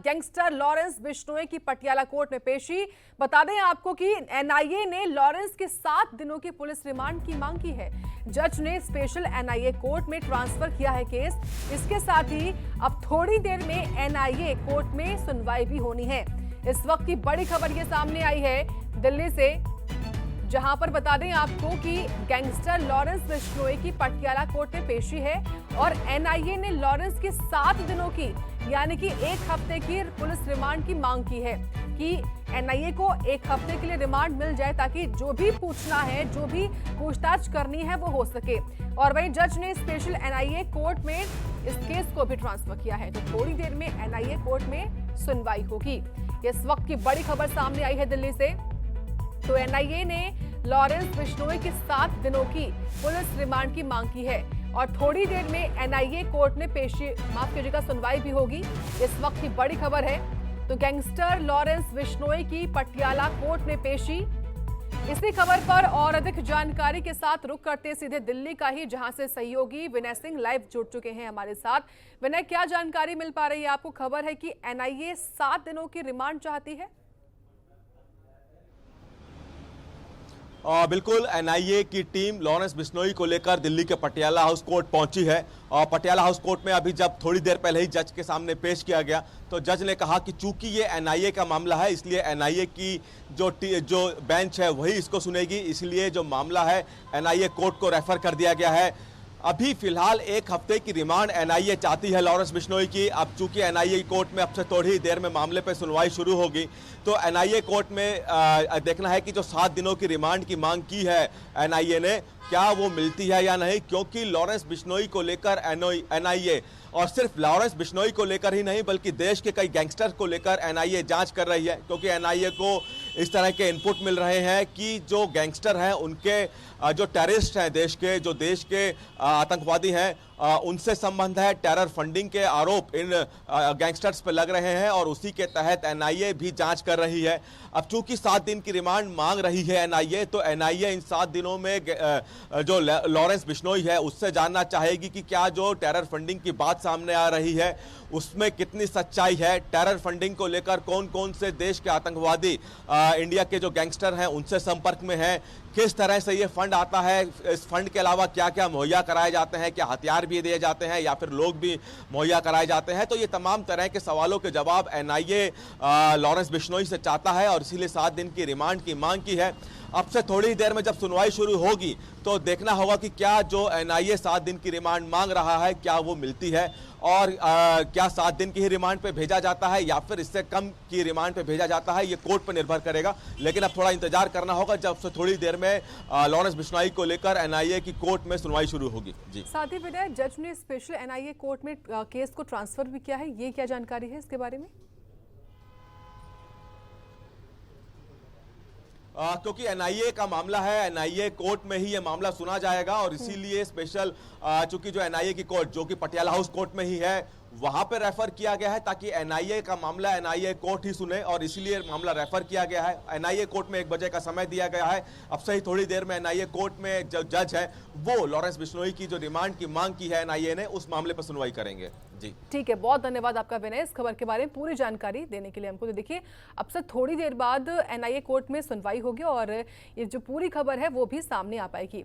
Gangster Lawrence Bishnoi की Patiala court में पेशी। बता दें आपको कि एनआईए ने लॉरेंस के 7 दिनों की पुलिस रिमांड की मांग की है। जज ने स्पेशल एनआईए कोर्ट में ट्रांसफर किया है केस। इसके साथ ही अब थोड़ी देर में एनआईए कोर्ट में सुनवाई भी होनी है। इस वक्त की बड़ी खबर ये सामने आई है दिल्ली से, जहां पर बता दें आपको कि गैंगस्टर लॉरेंस बिश्नोई की पटियाला कोर्ट में पेशी है और एनआईए ने लॉरेंस की 7 दिनों की यानी कि 1 हफ्ते की पुलिस रिमांड की मांग की है कि एनआईए को 1 हफ्ते के लिए रिमांड मिल जाए ताकि जो भी पूछना है, जो भी पूछताछ करनी है वो हो सके। और वहीं जज ने स्पेशल एनआईए कोर्ट में इस केस को भी ट्रांसफर किया है, तो थोड़ी देर में एनआईए कोर्ट में सुनवाई होगी। इस वक्त की बड़ी खबर सामने आई है दिल्ली से। तो एनआईए ने लॉरेंस बिश्नोई की 7 दिनों की पुलिस रिमांड की मांग की है और थोड़ी देर में एनआईए कोर्ट में पेशी माफ कीजिएगा सुनवाई भी होगी। इस वक्त की बड़ी खबर है तो गैंगस्टर लॉरेंस बिश्नोई की पटियाला कोर्ट में पेशी। इसी खबर पर और अधिक जानकारी के साथ रुक करते सीधे दिल्ली का ही, जहां से सहयोगी विनय सिंह लाइव जुड़ चुके हैं हमारे साथ। विनय, क्या जानकारी मिल पा रही है आपको? खबर है कि एनआईए 7 दिनों की रिमांड चाहती है। बिल्कुल, एनआईए की टीम लॉरेंस बिश्नोई को लेकर दिल्ली के पटियाला हाउस कोर्ट पहुंची है और पटियाला हाउस कोर्ट में अभी जब थोड़ी देर पहले ही जज के सामने पेश किया गया तो जज ने कहा कि चूंकि ये एनआईए का मामला है इसलिए एनआईए की जो बेंच है वही इसको सुनेगी, इसलिए जो मामला है एनआईए कोर्ट को रेफर कर दिया गया है। अभी फिलहाल 1 हफ्ते की रिमांड एनआईए चाहती है लॉरेंस बिश्नोई की। अब चूंकि एनआईए कोर्ट में अब से थोड़ी ही देर में मामले पर सुनवाई शुरू होगी तो एनआईए कोर्ट में देखना है कि जो 7 दिनों की रिमांड की मांग की है एनआईए ने, क्या वो मिलती है या नहीं, क्योंकि लॉरेंस बिश्नोई को लेकर एनआईए और सिर्फ लॉरेंस बिश्नोई को लेकर ही नहीं बल्कि देश के कई गैंगस्टर को लेकर एनआईए जांच कर रही है, क्योंकि एनआईए को इस तरह के इनपुट मिल रहे हैं कि जो गैंगस्टर हैं उनके जो टेररिस्ट हैं, देश के आतंकवादी हैं, उनसे संबंध है, टेरर फंडिंग के आरोप इन गैंगस्टर्स पर लग रहे हैं और उसी के तहत एनआईए भी जांच कर रही है। अब चूंकि 7 दिन की रिमांड मांग रही है एनआईए, तो एनआईए इन 7 दिनों में जो लॉरेंस बिश्नोई है उससे जानना चाहेगी कि क्या जो टेरर फंडिंग की बात सामने आ रही है उसमें कितनी सच्चाई है, टेरर फंडिंग को लेकर कौन कौन से देश के आतंकवादी इंडिया के जो गैंगस्टर हैं उनसे संपर्क में हैं, किस तरह से ये फंड आता है, इस फंड के अलावा क्या क्या मुहैया कराए जाते हैं, क्या हथियार भी दिए जाते हैं या फिर लोग भी मुहैया कराए जाते हैं। तो ये तमाम तरह के सवालों के जवाब एनआईए लॉरेंस बिश्नोई से चाहता है और इसीलिए 7 दिन की रिमांड की मांग की है। अब से थोड़ी देर में जब सुनवाई शुरू होगी तो देखना होगा कि क्या जो एनआईए 7 दिन की रिमांड मांग रहा है क्या वो मिलती है और क्या 7 दिन की ही रिमांड पे भेजा जाता है या फिर इससे कम की रिमांड पे भेजा जाता है, ये कोर्ट पर निर्भर करेगा। लेकिन अब थोड़ा इंतजार करना होगा जब से थोड़ी देर में लॉरेंस बिश्नोई को लेकर एनआईए की कोर्ट में सुनवाई शुरू होगी। जी, साथ ही विनय, जज ने स्पेशल एनआईए कोर्ट में केस को ट्रांसफर भी किया है, ये क्या जानकारी है इसके बारे में? क्योंकि एनआईए का मामला है, एनआईए कोर्ट में ही ये मामला सुना जाएगा और इसीलिए स्पेशल चूंकि जो एनआईए की कोर्ट जो कि पटियाला हाउस कोर्ट में ही है वहां पे रेफर किया गया है ताकि एनआईए का मामला एनआईए कोर्ट ही सुने और इसीलिए मामला रेफर किया गया है। एनआईए कोर्ट में 1 बजे का समय दिया गया है। अब से ही थोड़ी देर में एनआईए कोर्ट में जो जज है वो लॉरेंस बिश्नोई की जो रिमांड की मांग की है एनआईए ने उस मामले पर सुनवाई करेंगे। जी ठीक है, बहुत धन्यवाद आपका विनय इस खबर के बारे में पूरी जानकारी देने के लिए हमको। तो देखिए अब से थोड़ी देर बाद एनआईए कोर्ट में सुनवाई होगी और ये जो पूरी खबर है वो भी सामने आ पाएगी।